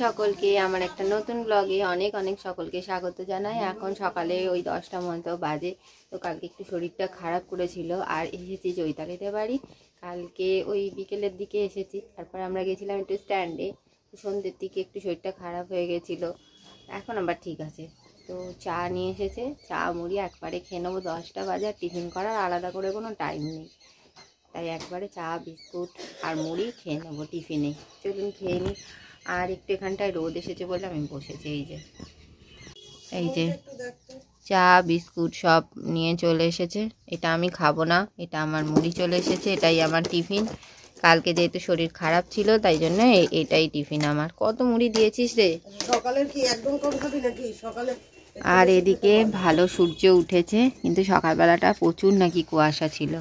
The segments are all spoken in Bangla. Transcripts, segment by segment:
সকলকে আমার একটা নতুন ব্লগে অনেক অনেক সকলকে স্বাগত জানাই। এখন সকালে ওই 10টা মতো বাজে। তো কালকে একটু শরীরটা খারাপ করেছিল আর এসেছি চৈতালিতে বাড়ি। কালকে ওই বিকেলের দিকে এসেছি, তারপর আমরা গেছিলাম একটু স্ট্যান্ডে। সন্ধ্যের দিকে একটু শরীরটা খারাপ হয়ে গেছিলো, এখন আবার ঠিক আছে। তো চা নিয়ে এসেছে, চা মুড়ি একবারে খেয়ে নেবো। 10টা বাজে, আর টিফিন করার আলাদা করে কোনো টাইম নেই, তাই একবারে চা বিস্কুট আর মুড়ি খেয়ে নেবো টিফিনে। চলুন খেয়ে নিই। আর একটু এখানটায় রোদ এসেছে বলে আমি বসেছি। এই যে চা বিস্কুট সব নিয়ে চলে এসেছে। এটা আমি খাবো না, এটা আমার মুড়ি চলে এসেছে, এটাই আমার টিফিন। কালকে যেহেতু শরীর খারাপ ছিল তাই জন্য এটাই টিফিন আমার। কত মুড়ি দিয়েছিস রে? সকালের কি একদম কম খাবি নাকি সকালে? আর এদিকে ভালো সূর্য উঠেছে, কিন্তু সকালবেলাটা প্রচুর নাকি কুয়াশা ছিল।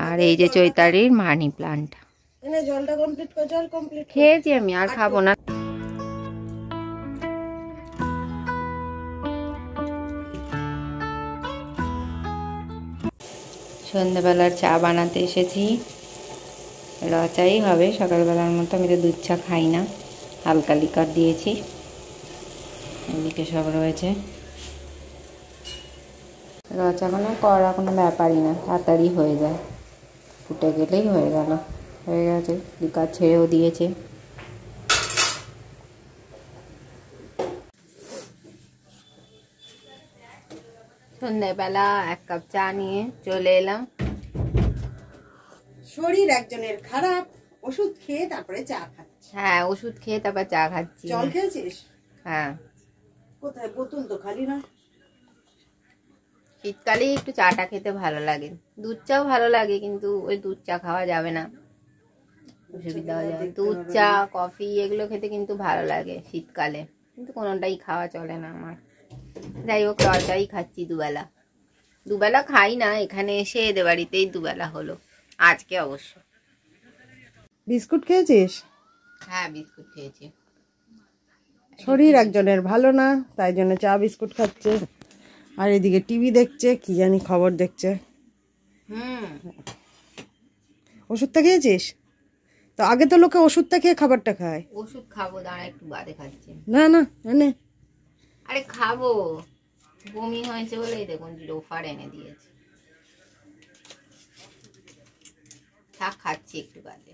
আর এই যে চৈতালির মানি প্লান্ট। জলটা কমপ্লিট কর, জল কমপ্লিট খেয়েছি আমি, আর খাবো না। সন্ধ্যাবেলার চা বানাতে এসেছি। র চাই হবে সকালবেলার মতো, আমি তো দুধ চা খাই না, হালকা লিকার দিয়েছি। এদিকে সব রয়েছে। র চা কোনো ব্যাপারই না, তাড়াতাড়ি হয়ে যায়, ফুটে গেলেই হয়ে গেল। হয়ে গেছে, লিকার ছেড়েও দিয়েছে। সন্ধ্যাবেলা 1 কাপ চা নিয়ে চলে এলাম। শরীর একজনের খারাপ, ওষুধ খেয়ে তারপরে চা খাচ্ছি। হ্যাঁ, ওষুধ খেয়ে তারপর চা খাচ্ছি। জল খেয়েছিস? হ্যাঁ। কোথায়? বোতল তো খালি না। শীতকালে একটু চাটা খেতে ভালো লাগে, দুধ চাও ভালো লাগে, কিন্তু ওই দুধ চা খাওয়া যাবে না, অসুবিধা হয়ে যাবে। দুধ চা কফি এগুলো খেতে কিন্তু ভালো লাগে শীতকালে, কিন্তু কোনোটাই খাওয়া চলে না আমার। যাই হোক, চাই খাচ্ছি দুবেলা। দুবেলা খাই না, এখানে এসে এদের বাড়িতেই দুবেলা হলো আজকে অবশ্য। বিস্কুট খেয়েছিস? হ্যাঁ, বিস্কুট খেয়েছি। শরীর একজনের ভালো না, তাই জন্য চা বিস্কুট খাচ্ছে। আর এদিকে টিভি দেখছে, কি জানি খবর দেখছে। ওষুধটা খেয়েছিস? তো আগে তো লোকে ওষুধটা খেয়ে খাবারটা খায়। ওষুধ খাবো, দাঁড়া একটু বাদে খাচ্ছি। না না, এনে আরে খাবো, বমি হয়েছে বলে দেখুন লোফার এনে দিয়েছে। থাক, খাচ্ছি একটু বাদে।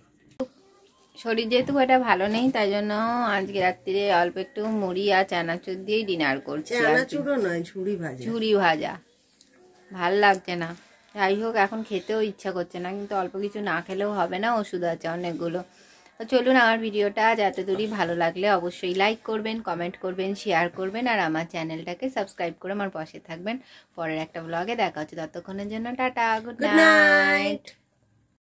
শরীর যেহেতু এটা ভালো নেই, তাই জন্য আজকে রাত্রিরে অল্প একটু মুড়ি আর চানাচুর দিয়ে ডিনার করছি। চানাচুরও নয়, ঝুড়ি ভাজা। ঝুড়ি ভাজা ভাল লাগছে না। যাই হোক, এখন খেতেও ইচ্ছা করছে না, কিন্তু অল্প কিছু না খেলেও হবে না, ওষুধ আছে অনেকগুলো। তো চলুন, আমার ভিডিওটা যত দূরই ভালো লাগলে অবশ্যই লাইক করবেন, কমেন্ট করবেন, শেয়ার করবেন, আর আমার চ্যানেলটাকে সাবস্ক্রাইব করে আমার পাশে থাকবেন। পরের একটা ব্লগে দেখা হচ্ছে, ততক্ষণের জন্য টাটা, গুড নাইট।